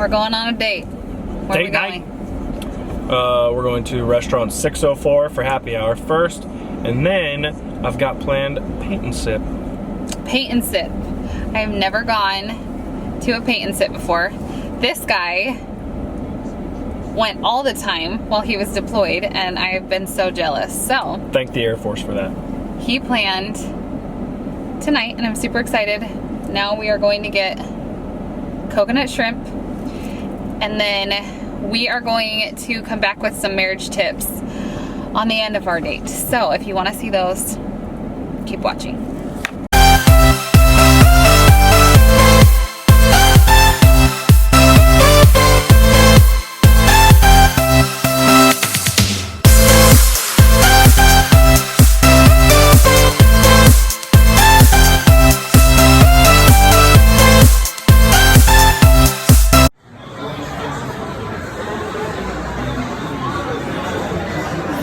we're going on a date. Where Date night. We're going to restaurant 604 for happy hour first, and then I've got planned paint and sip. Paint and sip. I have never gone to a paint and sip before. This guy went all the time while he was deployed, and I have been so jealous. So thank the Air Force for that. He planned tonight, and I'm super excited. Now we are going to get coconut shrimp, and then we are going to come back with some marriage tips on the end of our date. So if you want to see those, keep watching.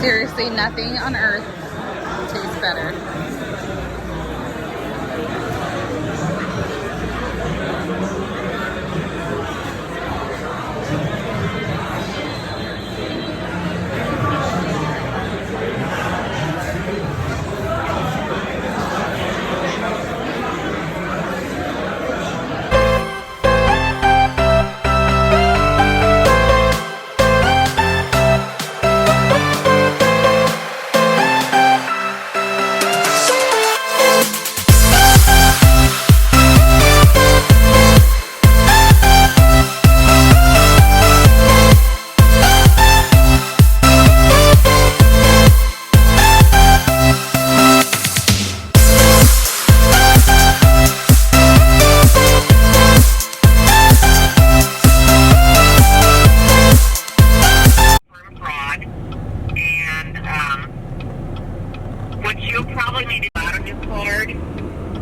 Seriously, nothing on earth tastes better.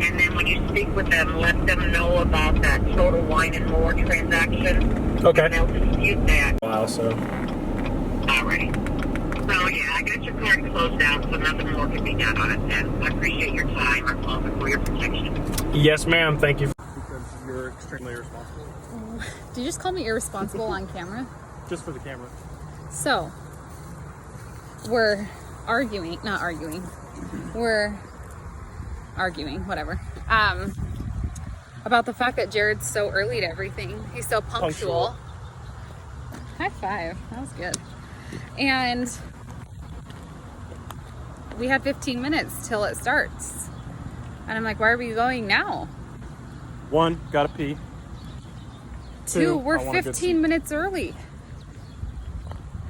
And then when you speak with them, let them know about that total wine and more transaction. Okay. And they'll dispute that. Wow, so. Alrighty. So yeah, I got your card closed out, so nothing more can be done on it then. I appreciate your time. I'm calling for your protection. Yes, ma'am. Thank you. Because you're extremely irresponsible. Did you just call me irresponsible on camera? Just for the camera. So, we're arguing, not arguing, we're arguing, whatever, about the fact that Jared's so early to everything. He's so punctual. High five. That was good. And we had 15 minutes till it starts. And I'm like, why are we going now? 1, gotta pee. 2, we're 15 minutes early.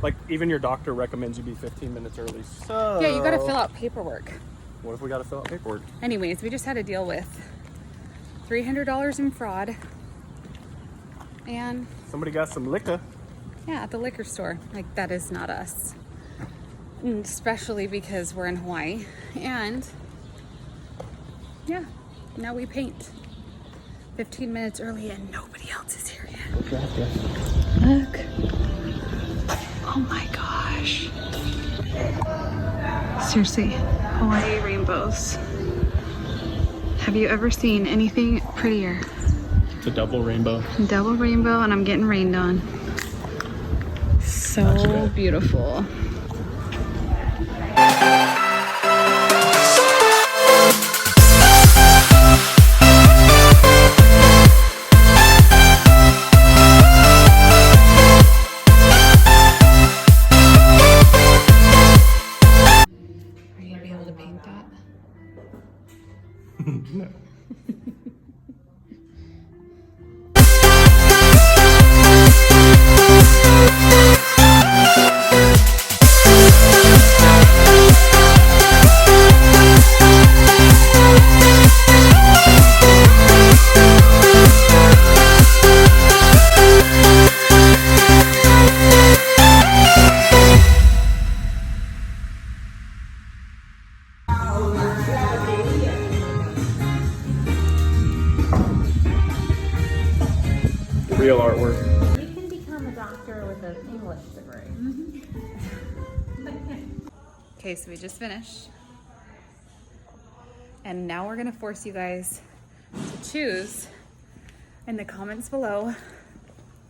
Like, even your doctor recommends you be 15 minutes early. So Yeah, you gotta fill out paperwork. What if we gotta fill out paperwork? Anyways, we just had to deal with $300 in fraud. And somebody got some liquor. yeah, at the liquor store. Like, that is not us. And especially because we're in Hawaii. And yeah, now we paint 15 minutes early and nobody else is here yet. Look. Oh my gosh. Seriously, Hawaii rainbows. Have you ever seen anything prettier? It's a double rainbow. Double rainbow, and I'm getting rained on. So beautiful. No. Real artwork. You can become a doctor with an English degree. Okay, so we just finished. And now we're gonna force you guys to choose in the comments below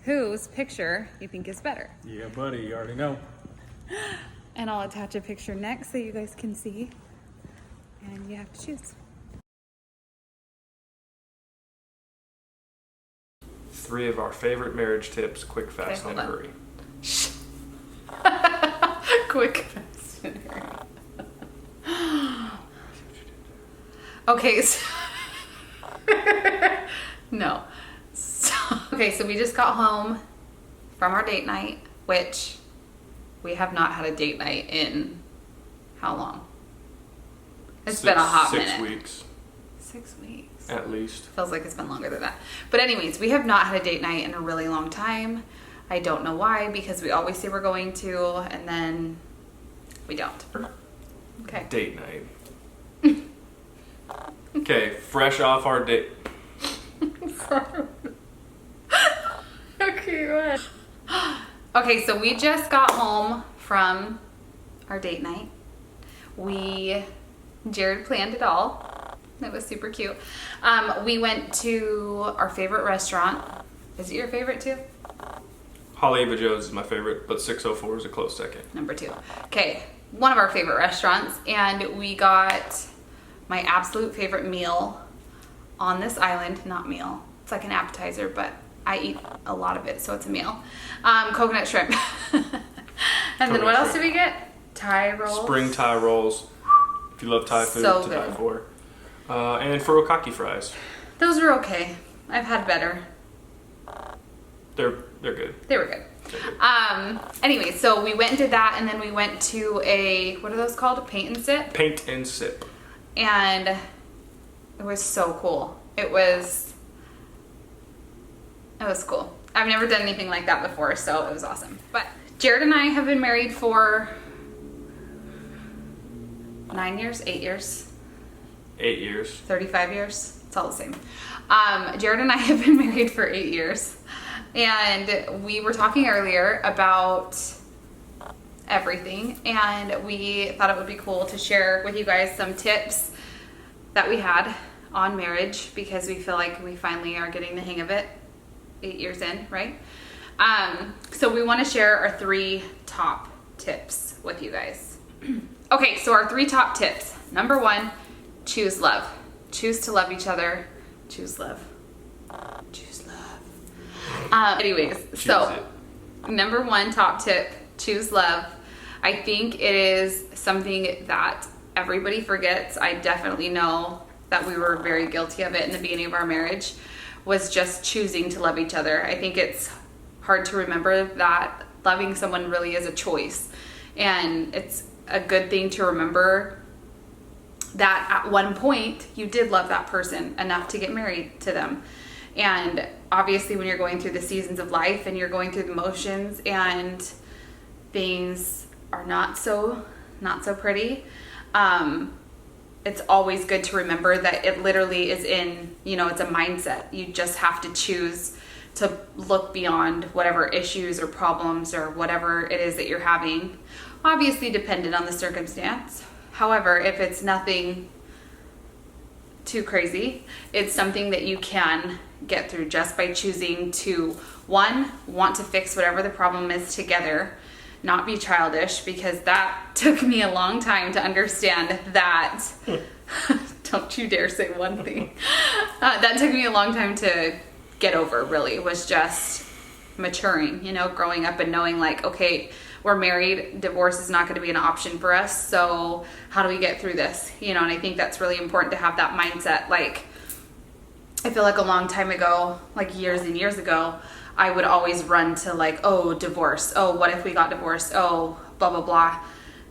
whose picture you think is better. Yeah, buddy, you already know. And I'll attach a picture next so you guys can see. And you have to choose. 3 of our favorite marriage tips, quick, fast, Okay, and hold hurry. Quick, fast, and hurry. Okay, so no. Okay, so we just got home from our date night, which we have not had a date night in how long? It's been a hot minute. 6 weeks. 6 weeks. At least. Feels like it's been longer than that. But anyways, we have not had a date night in a really long time. I don't know why, because we always say we're going to, and then we don't. Okay. Date night. Okay, fresh off our date. Okay, what? Okay, so we just got home from our date night. Jared planned it all. That was super cute. We went to our favorite restaurant. Is it your favorite too? Holly Ava Joe's is my favorite, but 604 is a close second. Number 2. Okay, one of our favorite restaurants, and we got my absolute favorite meal on this island. Not meal. It's like an appetizer, but I eat a lot of it, so it's a meal. Coconut shrimp. And then what else did we get? Thai rolls. Spring Thai rolls. If you love Thai food, So to die good. for. And furikake fries. Those were okay. I've had better. They're good. They were good. Anyway, so we went and did that, and then we went to what are those called? Paint and sip? Paint and sip. And it was so cool. It was cool. I've never done anything like that before, so it was awesome. But Jared and I have been married for 9 years, 8 years, 8 years. 35 years. It's all the same. Jared and I have been married for 8 years. And we were talking earlier about everything, and we thought it would be cool to share with you guys some tips that we had on marriage, because we feel like we finally are getting the hang of it 8 years in, right? So we want to share our 3 top tips with you guys. Okay, so our 3 top tips. Number 1, choose love. Choose to love each other. Choose love. Choose love. Number 1 top tip, choose love. I think it is something that everybody forgets. I definitely know that we were very guilty of it in the beginning of our marriage, was just choosing to love each other. I think it's hard to remember that loving someone really is a choice. And it's a good thing to remember that at one point you did love that person enough to get married to them. And obviously when you're going through the seasons of life and you're going through the motions and things are not so pretty, it's always good to remember that it literally is it's a mindset. You just have to choose to look beyond whatever issues or problems or whatever it is that you're having. Obviously dependent on the circumstance. However, if it's nothing too crazy, it's something that you can get through just by choosing to, 1, want to fix whatever the problem is together, not be childish, because that took me a long time to understand that. Don't you dare say one thing. That took me a long time to get over, really. Was just maturing, growing up and knowing like, okay, we're married, divorce is not going to be an option for us, so how do we get through this? And I think that's really important to have that mindset. Like, I feel like a long time ago, like years and years ago, I would always run to like, oh, divorce. Oh, what if we got divorced? Oh, blah, blah, blah.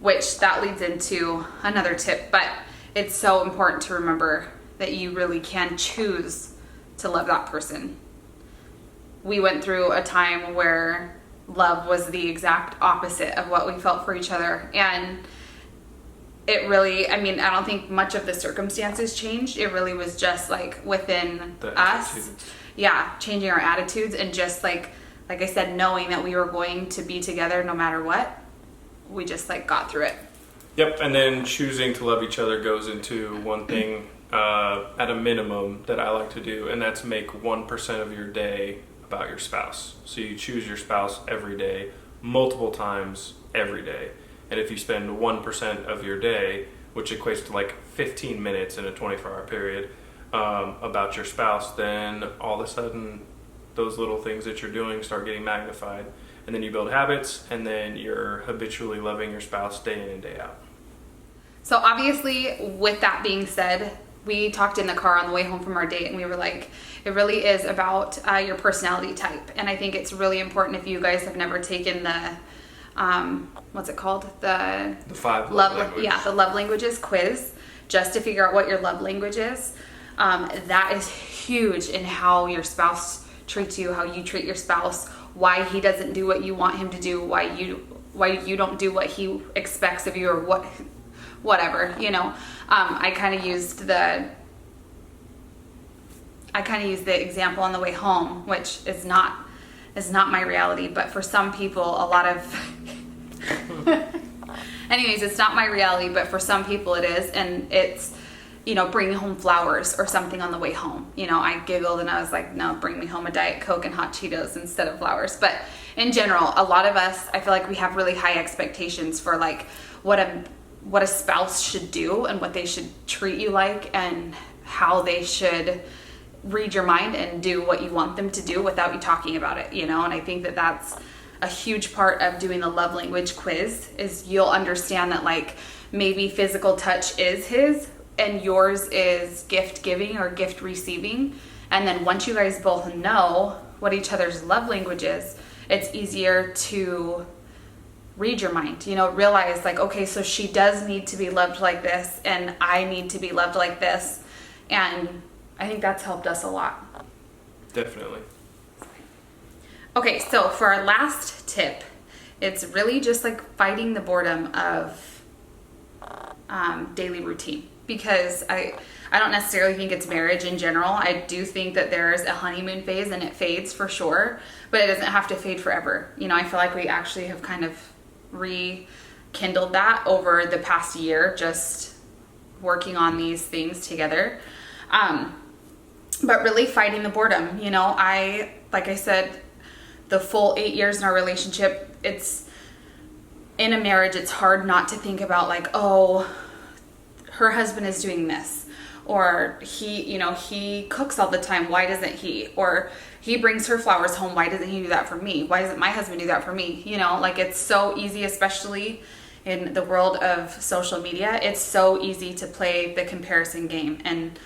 Which that leads into another tip. But it's so important to remember that you really can choose to love that person. We went through a time where love was the exact opposite of what we felt for each other. And it really, I don't think much of the circumstances changed. It really was just like within us. Attitudes. Yeah, changing our attitudes and just like I said, knowing that we were going to be together no matter what. We just got through it. Yep, and then choosing to love each other goes into one thing at a minimum that I like to do, and that's make 1% of your day about your spouse. So you choose your spouse every day, multiple times every day. And if you spend 1% of your day, which equates to like 15 minutes in a 24-hour period, about your spouse, then all of a sudden those little things that you're doing start getting magnified. And then you build habits, and then you're habitually loving your spouse day in and day out. So obviously, with that being said, we talked in the car on the way home from our date, and we were like, it really is about your personality type. And I think it's really important, if you guys have never taken the, what's it called? The 5 love languages. Yeah, the love languages quiz, just to figure out what your love language is. That is huge in how your spouse treats you, how you treat your spouse, why he doesn't do what you want him to do, why you don't do what he expects of you, or whatever, you know. I kind of used the example on the way home, which is not my reality, but for some people, a lot of anyways, it's not my reality, but for some people it is. And it's, you know, bringing home flowers or something on the way home. You know, I giggled and I was like, no, bring me home a Diet Coke and hot Cheetos instead of flowers. But in general, a lot of us, I feel like we have really high expectations for like what a spouse should do and what they should treat you like, and how they should read your mind and do what you want them to do without you talking about it, you know. And I think that that's a huge part of doing the love language quiz, is you'll understand that like maybe physical touch is his and yours is gift giving or gift receiving. And then once you guys both know what each other's love language is, it's easier to read your mind, you know, realize like, okay, so she does need to be loved like this, and I need to be loved like this. And I think that's helped us a lot. Definitely. Okay, so for our last tip, it's really just like fighting the boredom of daily routine. Because I don't necessarily think it's marriage in general. I do think that there's a honeymoon phase and it fades for sure, but it doesn't have to fade forever. You know, I feel like we actually have kind of rekindled that over the past year, just working on these things together. But really fighting the boredom, you know. Like I said, the full 8 years in our relationship, it's in a marriage, it's hard not to think about like, oh, her husband is doing this, or he cooks all the time, why doesn't he? Or he brings her flowers home, why doesn't he do that for me? Why doesn't my husband do that for me? You know, like it's so easy, especially in the world of social media, it's so easy to play the comparison game and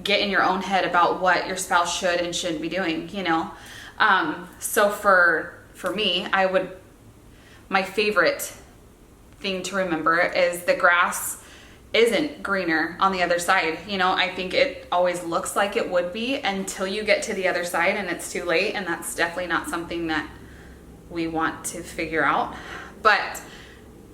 get in your own head about what your spouse should and shouldn't be doing, you know. So for me, my favorite thing to remember is the grass isn't greener on the other side. You know, I think it always looks like it would be until you get to the other side and it's too late, and that's definitely not something that we want to figure out. But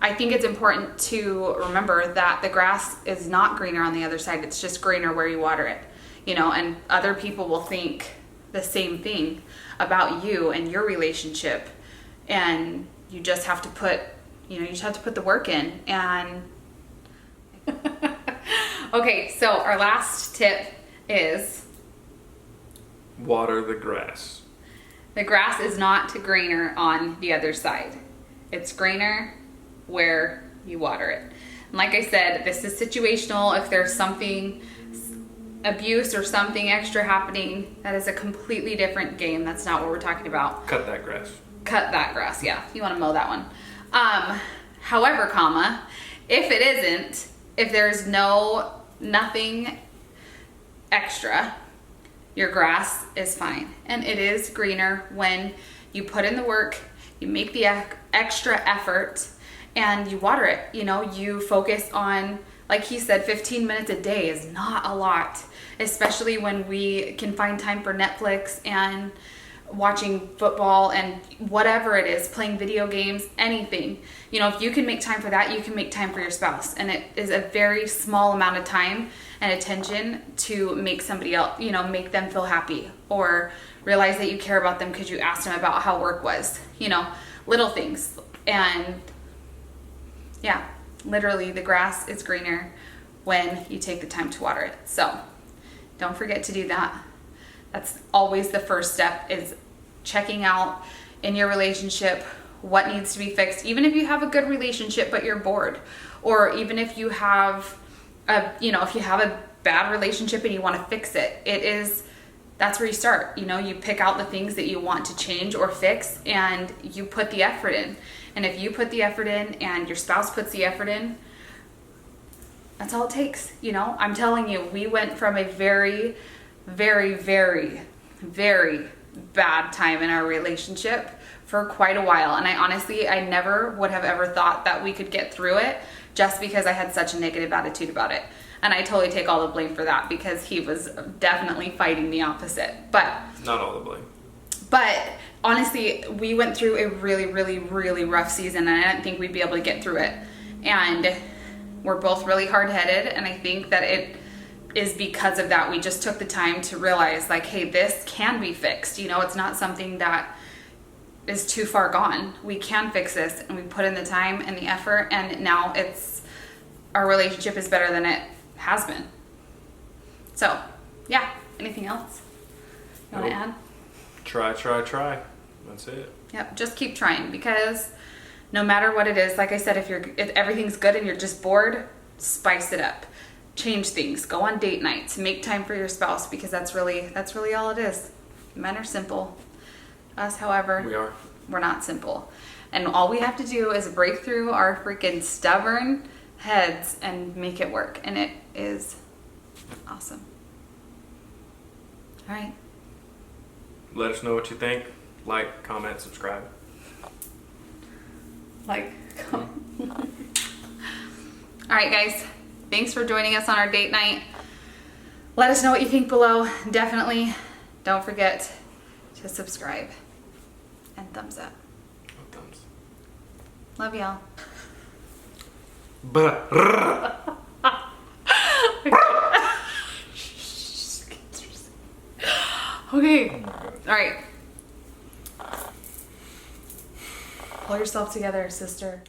I think it's important to remember that the grass is not greener on the other side. It's just greener where you water it, you know. And other people will think the same thing about you and your relationship, and you just have to put the work in. And okay, so our last tip is water the grass. The grass is not greener on the other side. It's greener where you water it. And like I said, this is situational. If there's something, abuse or something extra happening, that is a completely different game. That's not what we're talking about. Cut that grass. Cut that grass, yeah. You want to mow that one. However, if it isn't, if there's nothing extra, your grass is fine. And it is greener when you put in the work, you make the extra effort, and you water it. You know, you focus on, like he said, 15 minutes a day is not a lot, especially when we can find time for Netflix and watching football and whatever it is, playing video games, anything. You know, if you can make time for that, you can make time for your spouse. And it is a very small amount of time and attention to make somebody else, you know, make them feel happy, or realize that you care about them because you asked them about how work was, you know, little things. And yeah, literally the grass is greener when you take the time to water it. So don't forget to do that. That's always the first step, is checking out in your relationship what needs to be fixed. Even if you have a good relationship but you're bored, or even if you have if you have a bad relationship and you want to fix it, that's where you start. You pick out the things that you want to change or fix, and you put the effort in. And if you put the effort in and your spouse puts the effort in, that's all it takes. I'm telling you, we went from a very, very, very, very bad time in our relationship for quite a while. And I never would have ever thought that we could get through it, just because I had such a negative attitude about it. And I totally take all the blame for that, because he was definitely fighting the opposite. But not all the blame. But honestly, we went through a really, really, really rough season, and I didn't think we'd be able to get through it. And we're both really hard-headed, and I think that it is because of that. We just took the time to realize, like, hey, this can be fixed. It's not something that is too far gone. We can fix this, and we put in the time and the effort, and now our relationship is better than it has been. So, yeah. Anything else you want to add? Try. That's it. Yep. Just keep trying, because no matter what it is, like I said, if everything's good and you're just bored, spice it up. Change things. Go on date nights. Make time for your spouse, because that's really all it is. Men are simple. Us, however, we're not simple. And all we have to do is break through our freaking stubborn heads and make it work. And it is awesome. All right. Let us know what you think. Like, comment, subscribe. All right, guys. Thanks for joining us on our date night. Let us know what you think below. Definitely don't forget to subscribe and thumbs up. No thumbs. Love y'all. Okay. All right. Pull yourself together, sister.